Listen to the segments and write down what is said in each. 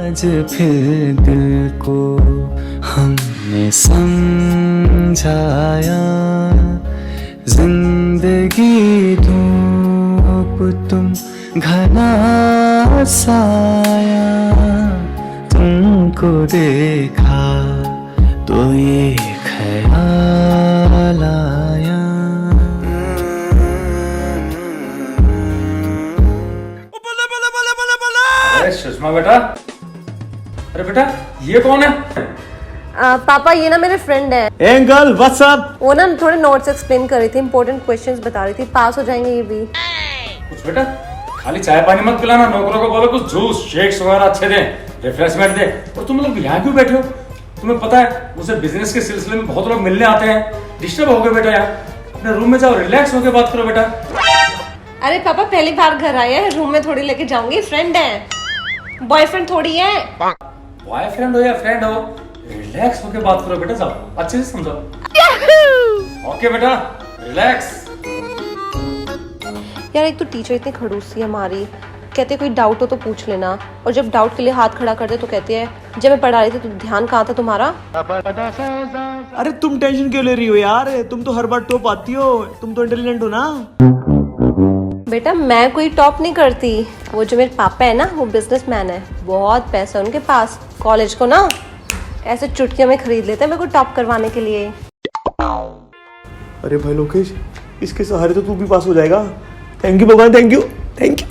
आज फिर दिल को हमने समझाया, जिंदगी धूप तुम घना साया, तुमको देखा तो ये ख्याल आया। अरे सुषमा बेटा, अरे बेटा ये कौन है? पापा ये ना मेरे फ्रेंड है। Angle what's up? वो ना थोड़े नोट्स एक्सप्लेन कर रही थी, इंपॉर्टेंट क्वेश्चंस बता रही थी, पास हो जाएंगे ये भी। कुछ बेटा खाली चाय पानी मत पिलाना, नौकरों को बोलो कुछ जूस शेक्स वगैरह अच्छे दे, रिफ्रेशमेंट दे। और तुम लोग यहाँ क्यों बैठे हो? तुम्हें पता है मुझे बिजनेस के सिलसिले में बहुत लोग मिलने आते हैं, डिस्टर्ब हो गए बेटा। यहाँ अपने रूम में जाओ, रिलैक्स होकर बात करो बेटा। अरे पापा पहली बार घर आए हैं, रूम में थोड़ी लेके जाऊंगी, फ्रेंड है, बॉयफ्रेंड थोड़ी है। बॉयफ्रेंड हो या फ्रेंड हो, रिलैक्स होकर बात करो बेटा, जाओ अच्छे से समझो। ओके बेटा रिलैक्स। यार एक तो टीचर इतनी खड़ूस थी हमारी, कहते कोई डाउट हो तो पूछ लेना, और जब डाउट के लिए हाथ खड़ा कर दे तो कहती है जब मैं पढ़ा रही थी तो ध्यान कहाँ था तुम्हारा। अरे तुम टेंशन क्यों ले रही हो यार, तुम तो हर बार टॉप आती हो, तुम तो इंटेलिजेंट हो ना। बेटा मैं कोई टॉप नहीं करती, वो जो मेरे पापा है ना वो बिजनेसमैन है, बहुत पैसा है उनके पास, कॉलेज को ना ऐसे चुटकियों में खरीद लेते हैं मेरे को टॉप करवाने के लिए। अरे भाई लोकेश, इसके सहारे तो तू भी पास हो जाएगा। थैंक यू भगवान, थैंक यू थैंक यू।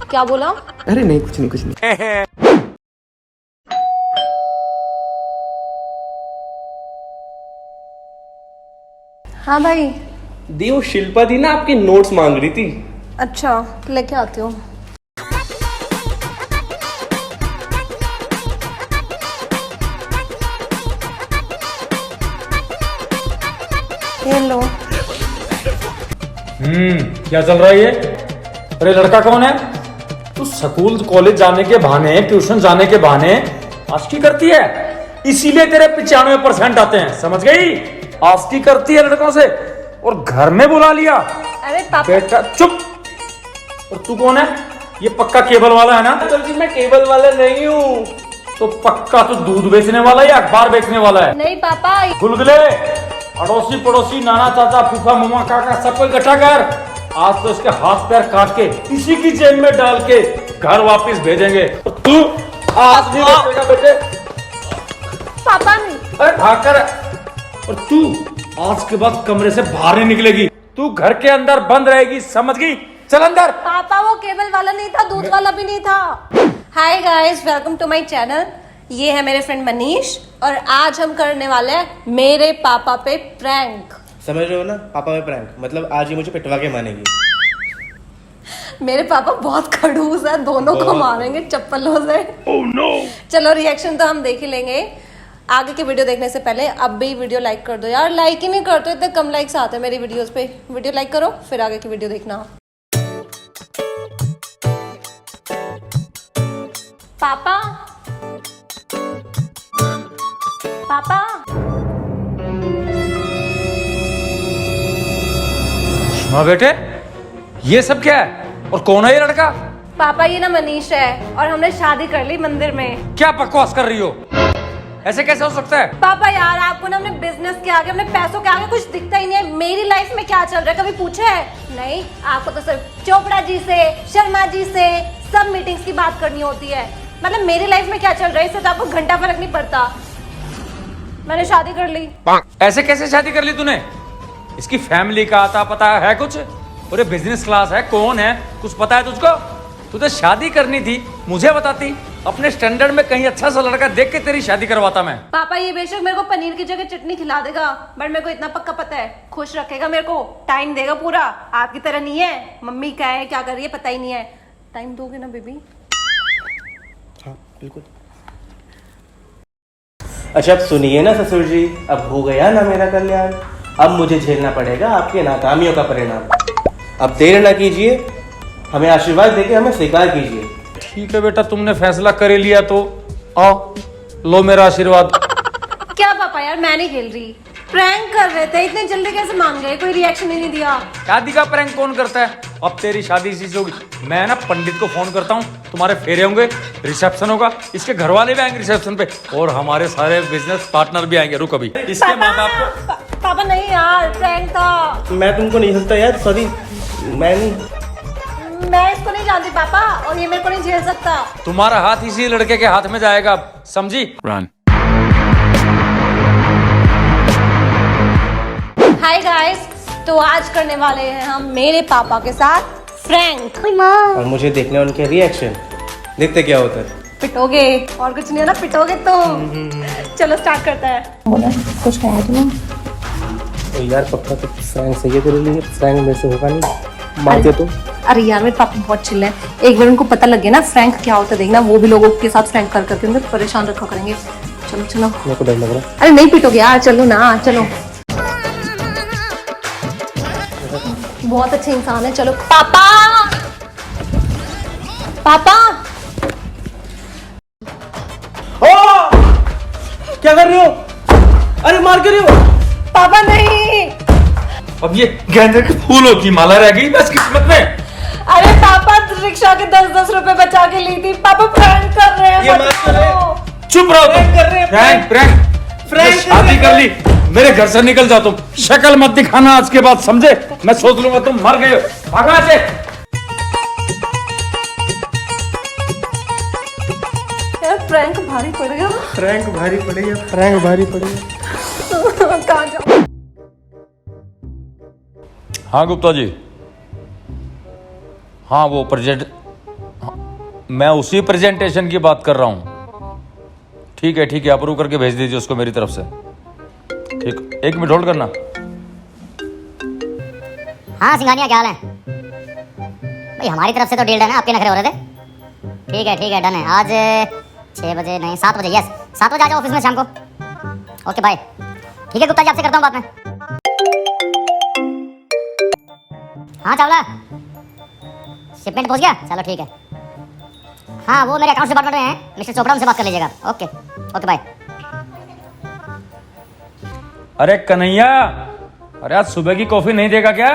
क्या बोला? अरे नहीं कुछ नहीं कुछ नहीं। हाँ भाई। दी वो शिल्पा दी ना आपके नोट्स मांग रही थी। अच्छा लेके आती हूँ। ये लो। क्या चल रहा है ये? अरे लड़का कौन है? तू स्कूल कॉलेज जाने के बहाने, ट्यूशन जाने के बहाने आस्की करती है, इसीलिए तेरे 95% आते हैं, समझ गई? आस्की करती है लड़कों से और घर में बुला लिया। अरे पापा बेटा चुप। और तू कौन है? ये पक्का केबल वाला है ना? तो जी मैं केबल वाला नहीं हूँ। तो पक्का तो दूध बेचने वाला या अखबार बेचने वाला है? नहीं पापा। गुलगुले अड़ोसी पड़ोसी नाना चाचा फूफा मुमा काका सबको इकट्ठा कर, आज तो इसके हाथ पैर काट के इसी की जेब में डाल के घर वापस भेजेंगे। तू आज भी बचेगा बेटे। पापा नहीं। अरे भागकर। और तू आज के बाद कमरे से बाहर नहीं निकलेगी, तू घर के अंदर बंद रहेगी, समझ गई? चल अंदर। पापा वो केबल वाला नहीं था, दूध वाला भी नहीं था। Hi guys, welcome to my channel. ये है मेरे फ्रेंड मनीष और आज हम करने वाले हैं मेरे पापा पे प्रैंक। समझ रहे हो ना, पापा में प्रैंक मतलब आज ये मुझे पिटवा के मानेगी। मेरे पापा बहुत खड़ूस है, दोनों को मारेंगे चप्पलों से। oh, no. चलो रिएक्शन तो हम देख ही लेंगे। आगे की वीडियो देखने से पहले अब भी वीडियो लाइक कर दो यार, लाइक ही नहीं करते, इतने कम लाइक्स आते हैं मेरी वीडियोस पे। वीडियो लाइक करो फिर आगे की वीडियो देखना। पापा पापा हाँ बेटे, ये सब क्या है और कौन है ये लड़का? पापा ये ना मनीष है और हमने शादी कर ली मंदिर में। क्या बकवास कर रही हो? ऐसे कैसे हो सकता है? पापा यार आपको ना अपने बिजनेस के आगे, अपने पैसों के आगे कुछ दिखता ही नहीं है। मेरी लाइफ में क्या चल रहा है कभी पूछे है? नहीं, आपको तो सिर्फ चोपड़ा जी से, शर्मा जी से सब मीटिंग्स की बात करनी होती है। मतलब मेरी लाइफ में क्या चल रहा है इससे तो आपको घंटा फर्क नहीं पड़ता। मैंने शादी कर ली। ऐसे कैसे शादी कर ली तूने? इसकी फैमिली का आता पता है कुछ? पूरे बिजनेस क्लास है, कौन है कुछ पता है तुझको? तुझे शादी करनी थी मुझे बताती, अपने स्टैंडर्ड में कहीं अच्छा सा लड़का देख के तेरी शादी करवाता मैं। पापा ये बेशक मेरे को पनीर की जगह चटनी खिला देगा, बट मेरे को इतना पक्का पता है खुश रखेगा, मेरे को टाइम देगा पूरा। आपकी तरह नहीं है, मम्मी क्या है क्या कर रही है पता ही नहीं है। टाइम दोगे ना बेबी? हाँ बिल्कुल। अच्छा अब सुनिए ना ससुर जी, अब हो गया ना मेरा कल्याण, अब मुझे झेलना पड़ेगा आपके नाकामियों का परिणाम। अब देर ना कीजिए, हमें आशीर्वाद देके हमें स्वीकार कीजिए। ठीक है बेटा, तुमने फैसला कर ही लिया तो आओ लो मेरा आशीर्वाद। क्या पापा यार मैं नहीं खेल रही, प्रैंक कर रहे थे, इतने जल्दी कैसे मान गए? कोई रिएक्शन ही नहीं दिया। शादी का प्रैंक कौन करता है? अब तेरी शादी इसी से होगी। मैं ना पंडित को फोन करता हूँ, तुम्हारे फेरे होंगे, रिसेप्शन होगा, इसके घर वाले भी आएंगे रिसेप्शन पे और हमारे सारे बिजनेस पार्टनर भी आएंगे। रुक अभी, इसके माँ बाप को। पापा नहीं यार, प्रैंक था। मैं तुमको नहीं सकता यार, सॉरी। मैं नहीं, मैं इसको नहीं जानती पापा, और ये मेरे को नहीं झेल सकता। तुम्हारा हाथ इसी लड़के के हाथ में जाएगा, समझी? हाय गाइस, तो आज करने वाले हैं हम मेरे पापा के साथ फ्रैंक। और मुझे देखना है उनके रिएक्शन, देखते क्या होता है। पिटोगे और कुछ नहीं है ना, पिटोगे तो। चलो स्टार्ट करते हैं। बोला कुछ कहा तुमने? तो यार पक्का तो फ्रैंक सही है तेरे लिए, फ्रैंक में से होगा नहीं, मानते तो। अरे यार मेरे पापा बहुत चिल है, एक बार उनको पता लग गया ना फ्रैंक क्या होता है, देखना वो भी लोगों के साथ फ्रैंक कर करके उन्हें परेशान रखा करेंगे। चलो चलो, मेरे को डर लग रहा है। अरे नहीं पिटोगे यार, चलो ना चलो। बहुत अच्छे इंसान है। चलो पापा, पापा क्या कर रही हो? अरे मार क्यों रही हो? पापा नहीं। अब ये गेंदे के फूलों की माला रह गई बस किस्मत में। अरे पापा रिक्शा के 10-10 रुपए बचा के ली थी। पापा प्रैंक कर रहे हैं। ये मत बात कर रहे हैं। करो। चुप रहो, प्रैंक कर रहे हैं, प्रैंक प्रैंक प्रैंक शादी कर ली, मेरे घर से निकल जाओ तुम, शक्ल मत दिखाना आज के बाद, समझे? मैं सोच लूंगा तुम मर गए हो, भागा से। यार प्रैंक भारी पड़ गया। प्रैंक भारी पड़ेगा, प्रैंक भारी पड़ेगा। कहाँ जाऊँ? हाँ गुप्ता जी, हाँ वो प्रेजेंट, मैं उसी प्रेजेंटेशन की बात कर रहा हूँ। ठीक है, अप्रूव करके भेज दीजिए उसको मेरी तरफ से। ठीक, 1 मिनट होल्ड करना। हाँ सिंघानिया, क्या हाल है भाई? हमारी तरफ से तो डील डन है, आपके नखरे हो रहे थे। ठीक है डन है। आज 6 बजे नहीं 7 बजे, यस 7 बजे आ जाओ ऑफिस में शाम को। Okay bye. ठीक है गुप्ता जी, आपसे करता हूँ बात में। हाँ चावला, शिपमेंट पहुंच गया? चलो ठीक है। हाँ वो मेरे अकाउंट्स डिपार्टमेंट में है, मिस्टर चोपड़ा, उनसे बात कर लीजिएगा। Okay bye. अरे कन्हैया, अरे आज सुबह की कॉफी नहीं देगा क्या?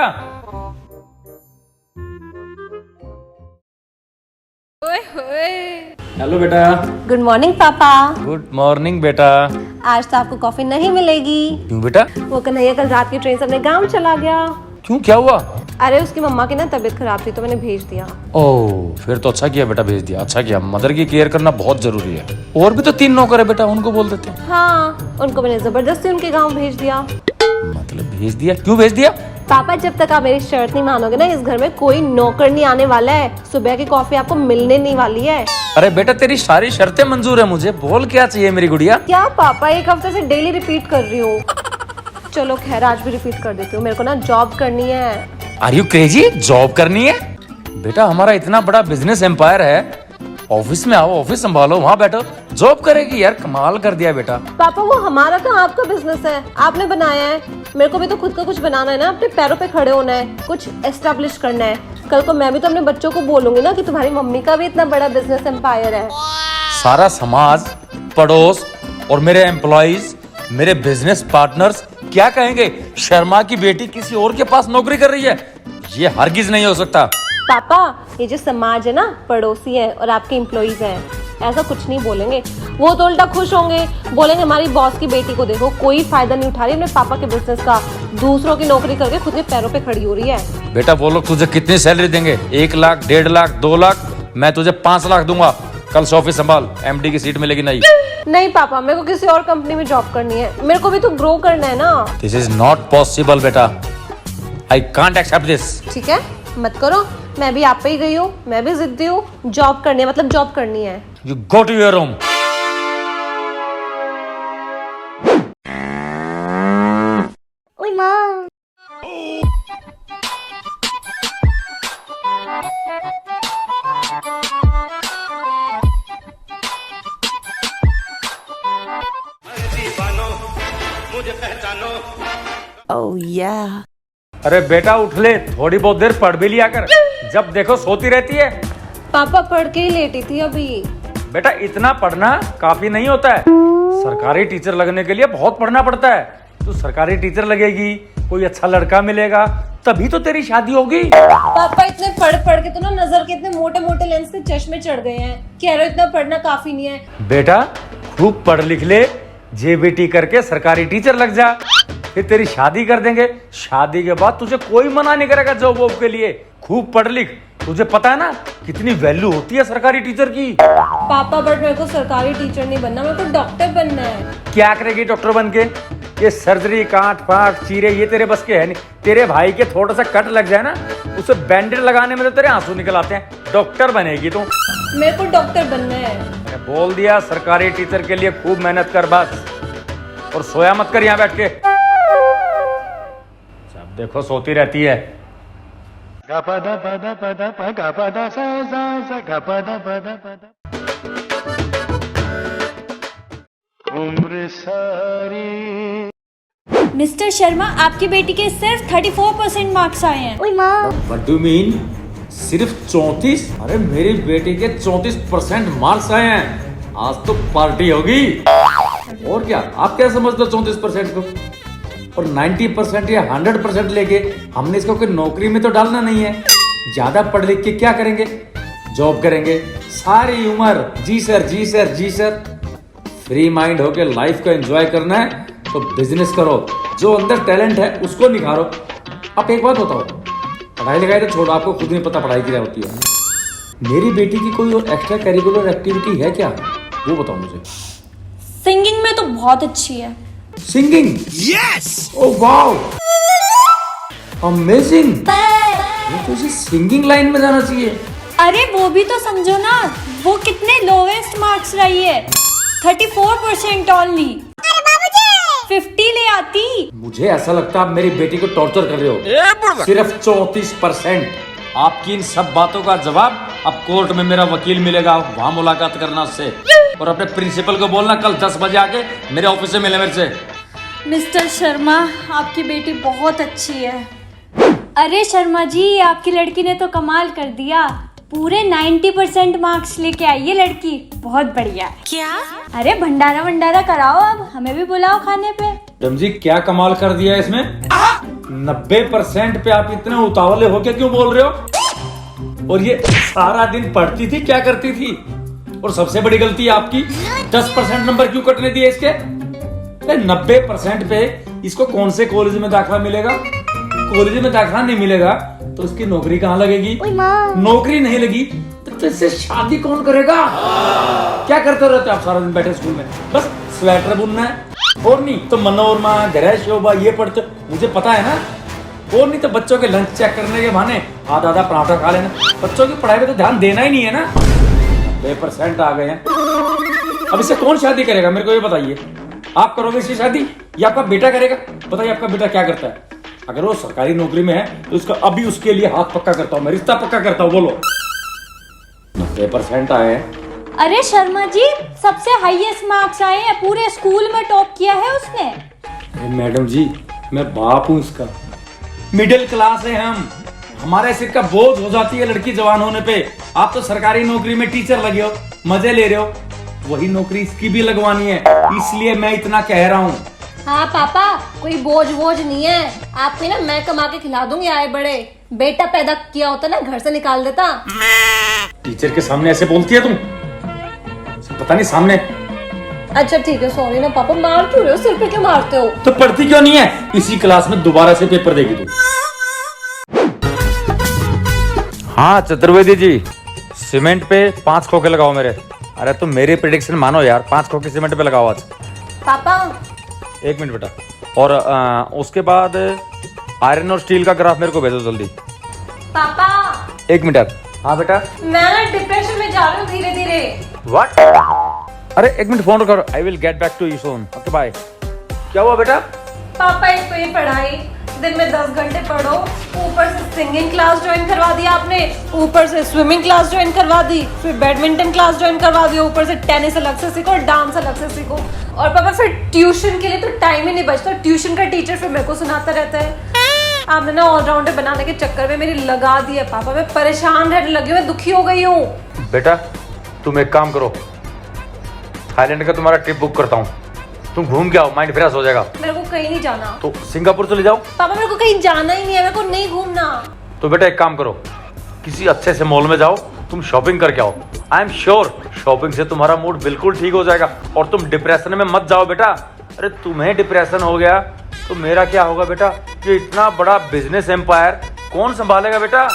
हेलो बेटा। गुड मॉर्निंग पापा। गुड मॉर्निंग बेटा। आज तो आपको कॉफी नहीं मिलेगी। क्यों बेटा? वो कन्हैया कल रात की ट्रेन से अपने गांव चला गया। क्यों, क्या हुआ? अरे उसकी मम्मा की ना तबीयत खराब थी तो मैंने भेज दिया। ओह फिर तो अच्छा किया बेटा, भेज दिया, अच्छा किया। मदर की केयर करना बहुत जरूरी है। और भी तो 3 नौकर है बेटा, उनको बोल देते हैं। हाँ, उनको मैंने जबरदस्ती उनके गांव भेज दिया। मतलब भेज दिया? क्यों भेज दिया? पापा जब तक आप मेरी शर्त नहीं मानोगे ना, इस घर में कोई नौकर नहीं आने वाला है। सुबह की कॉफी आपको मिलने नहीं वाली है। अरे बेटा तेरी सारी शर्तें मंजूर है मुझे, बोल क्या चाहिए मेरी गुड़िया? क्या पापा, 1 हफ्ते से डेली रिपीट कर रही हूँ। चलो खैर आज भी रिपीट कर देती हूँ, मेरे को ना जॉब करनी है। Are you crazy? जॉब करनी है? बेटा हमारा इतना बड़ा बिजनेस एम्पायर है, ऑफिस में आओ, ऑफिस संभालो, वहाँ बैठो, जॉब करेगी यार। कमाल कर दिया बेटा। पापा वो हमारा कहाँ आपका बिजनेस है, आपने बनाया है। मेरे को भी तो खुद का कुछ बनाना है ना, अपने पैरों पे खड़े होना है, कुछ एस्टेब्लिश करना है। कल को मैं भी तो अपने बच्चों को बोलूंगी ना कि तुम्हारी मम्मी का भी इतना बड़ा बिजनेस एम्पायर है। सारा समाज, पड़ोस और मेरे एम्प्लॉइज, मेरे बिजनेस पार्टनर्स क्या कहेंगे? शर्मा की बेटी किसी और के पास नौकरी कर रही है, ये हरगिज नहीं हो सकता। पापा ये जो समाज है ना, पड़ोसी है और आपके एम्प्लॉइज हैं, ऐसा कुछ नहीं बोलेंगे। वो तो उल्टा खुश होंगे, बोलेंगे हमारी बॉस की बेटी को देखो, कोई फायदा नहीं उठा रही अपने पापा के बिजनेस का, दूसरों की नौकरी करके खुद के पैरों पे खड़ी हो रही है। बेटा वो लोग तुझे कितनी सैलरी देंगे? 1 लाख, 1.5 लाख, 2 लाख? मैं तुझे 5 लाख दूंगा। कल से ऑफिस संभाल, एमडी की सीट मिलेगी। नहीं पापा, मेरे को किसी और कंपनी में जॉब करनी है, मेरे को भी तो ग्रो करना है ना। दिस इज नॉट पॉसिबल बेटा, आई कांट एक्सेप्ट दिस। ठीक है मत करो, मैं भी आप पे ही गई हूँ, मैं भी जिद्दी हूँ। जॉब करनी है मतलब जॉब करनी है। You go to your room. ओए माँ, Oh yeah. अरे बेटा उठ ले, थोड़ी बहुत देर पढ़ भी लिया कर, जब देखो सोती रहती है। पापा पढ़ के ही लेटी थी अभी। बेटा इतना पढ़ना काफी नहीं होता है, सरकारी टीचर लगने के लिए बहुत पढ़ना पड़ता है। तू सरकारी टीचर लगेगी, कोई अच्छा लड़का मिलेगा, तभी तो तेरी शादी होगी। पापा इतने पढ़ पढ़ के तो ना नजर के इतने मोटे मोटे लेंस के चश्मे चढ़ गए हैं। कह रहे हो इतना पढ़ना काफी नहीं है। बेटा खूब पढ़ लिख ले, जेबीटी करके सरकारी टीचर लग जा, फिर तेरी शादी कर देंगे। शादी के बाद तुझे कोई मना नहीं करेगा जॉब वॉब के लिए। खूब पढ़ लिख, तुझे पता है ना कितनी वैल्यू होती है सरकारी टीचर की। पापा बट मेरे को सरकारी टीचर नहीं बनना, मेरे को डॉक्टर बनना है। क्या करेगी डॉक्टर बन के? ये सर्जरी, काट फाट, चीरे, ये तेरे बस के है नहीं। तेरे भाई के थोड़ा सा कट लग जाए ना, उसे बैंडेज लगाने में तो तेरे आंसू निकल आते हैं। डॉक्टर बनेगी तू। मेरे को डॉक्टर बनना है। मैंने बोल दिया सरकारी टीचर के लिए खूब मेहनत कर बस, और सोया मत कर यहाँ बैठ के। सब देखो सोती रहती है। उम्र सारी। मिस्टर शर्मा, आपकी बेटी के सिर्फ 34% मार्क्स आए हैं। What do you mean? सिर्फ 34? अरे मेरी बेटी के 34% मार्क्स आए हैं। आज तो पार्टी होगी। और क्या, आप क्या समझते हो 34% को? और 90% या 100% लेके हमने इसको कोई नौकरी में तो डालना नहीं है। ज्यादा पढ़ लिख के क्या करेंगे? जॉब करेंगे सारी उम्र। जी सर, जी सर, जी सर। फ्री माइंड होके लाइफ को एंजॉय करना है तो बिजनेस करो। जो अंदर टैलेंट है उसको निखारो। आप एक बात बताओ, पढ़ाई लिखाई तो छोड़ो, आपको खुद नहीं पता पढ़ाई क्या होती है। मेरी बेटी की कोई और एक्स्ट्रा करिकुलर एक्टिविटी है क्या, वो बताओ मुझे। सिंगिंग में तो बहुत अच्छी है। Singing? Yes. Oh wow, amazing. ये तो इसे सिंगिंग लाइन में जाना चाहिए। अरे वो भी तो समझो ना, वो कितने लोवेस्ट मार्क्स रही है। 34% ओनली। 50 ले आती। मुझे ऐसा लगता है आप मेरी बेटी को टॉर्चर कर रहे हो। सिर्फ 34%। आपकी इन सब बातों का जवाब अब कोर्ट में मेरा वकील मिलेगा, वहां मुलाकात करना उससे। और अपने प्रिंसिपल को बोलना कल 10 बजे आके मेरे ऑफिस से मिले मेरे से। मिस्टर शर्मा, आपकी बेटी बहुत अच्छी है। अरे शर्मा जी, आपकी लड़की ने तो कमाल कर दिया। पूरे 90% मार्क्स लेके आई ये लड़की। बहुत बढ़िया। क्या? अरे भंडारा वंडारा कराओ, अब हमें भी बुलाओ खाने पे। मैडम जी क्या कमाल कर दिया इसमें। 90% पे आप इतने उतावले होके क्यों बोल रहे हो? और ये सारा दिन पढ़ती थी, क्या करती थी? और सबसे बड़ी गलती आपकी, 10% नंबर क्यों कटने दिए इसके? 90% पे इसको कौन से कॉलेज में दाखिला मिलेगा? कॉलेज में दाखिला नहीं मिलेगा तो उसकी नौकरी कहाँ लगेगी? नौकरी नहीं लगी तो इससे शादी कौन करेगा? क्या करते रहते आप सारा दिन बैठे स्कूल में? बस स्वेटर बुनना है, और नहीं तो मनोरमा, ग्रह शोभा ये पढ़ते। मुझे पता है ना। और नहीं तो बच्चों के लंच चेक करने के बहाने आधा आधा पराठा खा लेना। बच्चों की पढ़ाई पे तो ध्यान देना ही नहीं है ना। 90% आ गए हैं। अब इससे कौन शादी करेगा मेरे को ये बताइए। आप करोगे इसकी शादी या आपका बेटा करेगा? बताइए आपका बेटा क्या करता है? अगर वो सरकारी नौकरी में है तो उसका अभी उसके लिए हाथ पक्का करता हूँ मैं, रिश्ता पक्का करता हूँ। बोलो। 90% आए हैं। अरे शर्मा जी, सबसे हाईएस्ट मार्क्स आए हैं, पूरे स्कूल में टॉप किया है उसने। अरे मैडम जी, मैं बाप हूँ इसका। मिडिल क्लास है हम, हमारे सिर का बोझ हो जाती है लड़की जवान होने पे। आप तो सरकारी नौकरी में टीचर लगे हो, मजे ले रहे हो। वही नौकरी इसकी भी लगवानी है, इसलिए मैं इतना कह रहा हूँ। हाँ पापा, कोई बोझ वोझ नहीं है। आपको ना मैं कमा के खिला दूंगी आए बड़े। बेटा पैदा किया होता ना घर से निकाल देता। टीचर के सामने ऐसे बोलती है तुम? पता नहीं सामने। अच्छा ठीक है, सॉरी ना पापा। मार क्यों रहे हो? सिर पे क्यों मारते हो? तो पढ़ती क्यों नहीं है? इसी क्लास में दोबारा से पेपर देगी तू। हाँ चतुर्वेदी जी, सीमेंट पे 5 खोखे लगाओ मेरे। अरे तुम मेरी प्रेडिक्शन मानो यार, 5 खोखे सीमेंट पे लगाओ आज। पापा 1 मिनट बेटा। और उसके बाद आयरन और स्टील का ग्राफ मेरे को भेजो जल्दी। पापा 1 मिनट। हाँ बेटा। मैं ना डिप्रेशन में जा रही हूँ धीरे धीरे। व्हाट? अरे 1 मिनट फोन करो। I will get back to you soon. Okay bye. क्या हुआ बेटा? पापा एक तो ये पढ़ाई, दिन में 10 घंटे पढ़ो, ऊपर से सिंगिंग क्लास ज्वाइन करवा दिया आपने, ऊपर से स्विमिंग क्लास ज्वाइन करवा दी, फिर बैडमिंटन क्लास ज्वाइन करवा दिया, ऊपर से टेनिस अलग से सीखो, डांस अलग से सीखो। और पापा फिर ट्यूशन के लिए तो टाइम ही नहीं बचता। ट्यूशन का टीचर फिर मेरे को सुनाता रहता है। आपने ना ऑलराउंडर बनाने के चक्कर में मेरी लगा दी है पापा। मैं परेशान रहने लगी हूँ, मैं दुखी हो गई हूँ। बेटा तुम एक काम करो, थाईलैंड का तुम्हारा ट्रिप बुक करता हूँ। तुम घूम के आओ, माइंड फ्रेश हो जाएगा। मेरे को कहीं नहीं जाना। तो सिंगापुर चले जाओ। पापा मेरे को कहीं जाना ही नहीं है, मेरे को नहीं घूमना। तो बेटा एक काम करो, किसी अच्छे से मॉल में जाओ, तुम शॉपिंग करके आओ। आई एम श्योर शॉपिंग से तुम्हारा मूड बिल्कुल ठीक हो जाएगा और तुम डिप्रेशन में मत जाओ बेटा। अरे तुम्हें डिप्रेशन हो गया तो मेरा क्या होगा बेटा? ये इतना बड़ा बिजनेस एम्पायर कौन संभालेगा बेटा?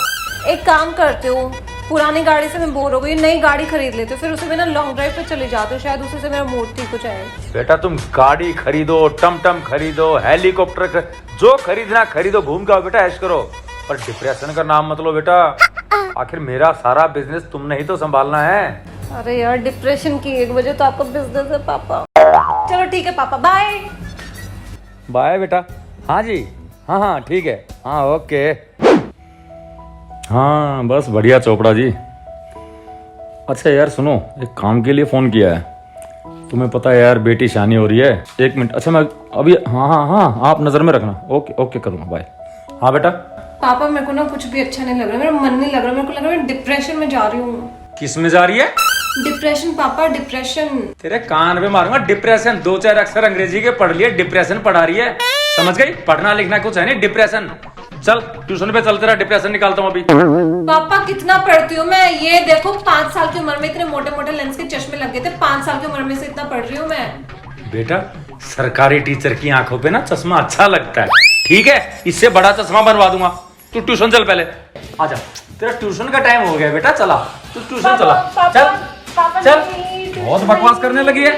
एक काम करते हो, पुरानी गाड़ी से मैं बोर हो गई, नई गाड़ी खरीद लेते हो, फिर उसे मैं ना लॉन्ग ड्राइव पे चले जाते हो, शायद उसी से मेरा मूड ठीक हो जाए। बेटा तुम गाड़ी खरीदो, टमटम खरीदो, हेलीकॉप्टर जो खरीदना खरीदो, घूम के आओ बेटा, ऐश करो, पर डिप्रेशन का नाम मत लो बेटा। आखिर मेरा सारा बिजनेस तुमने ही तो संभालना है। अरे यार डिप्रेशन की एक वजह तो आपका बिजनेस है पापा। चलो ठीक है पापा, बाय बाय बेटा। हाँ जी, हाँ हाँ ठीक है, हाँ ओके। हाँ बस बढ़िया चोपड़ा जी। अच्छा यार सुनो, एक काम के लिए फोन किया है। तुम्हें पता है यार बेटी शानी हो रही है। 1 मिनट, अच्छा मैं अभी, हाँ हाँ हाँ आप नजर में रखना। ओके ओके करूँगा, बाय। हाँ बेटा। पापा मेरे को ना कुछ भी अच्छा नहीं लग रहा, मेरा मन नहीं लग रहा, मेरे को लग रहा है मैं डिप्रेशन में जा रही हूँ। किस में जा रही है? डिप्रेशन पापा, डिप्रेशन। तेरे कान पे मारूंगा। डिप्रेशन 2-4 अक्षर अंग्रेजी के पढ़ लिए, डिप्रेशन पढ़ा रही है, समझ गई? पढ़ना लिखना कुछ है नहीं, डिप्रेशन। चल ट्यूशन पे चल, तेरा डिप्रेशन निकालता हूँ अभी। पापा कितना पढ़ती हूँ मैं, ये देखो 5 साल की उम्र में इतने मोटे मोटे लेंस के चश्मे लग गए थे। 5 साल की उम्र में से इतना पढ़ रही हूँ मैं। बेटा सरकारी टीचर की आंखों पे ना चश्मा अच्छा लगता है, ठीक है? इससे बड़ा चश्मा बनवा दूंगा। तू ट्यूशन चल, पहले आजा, तेरा ट्यूशन का टाइम हो गया बेटा, चला तू ट्यूशन चला। चल चल, बहुत बकवास करने लगी है।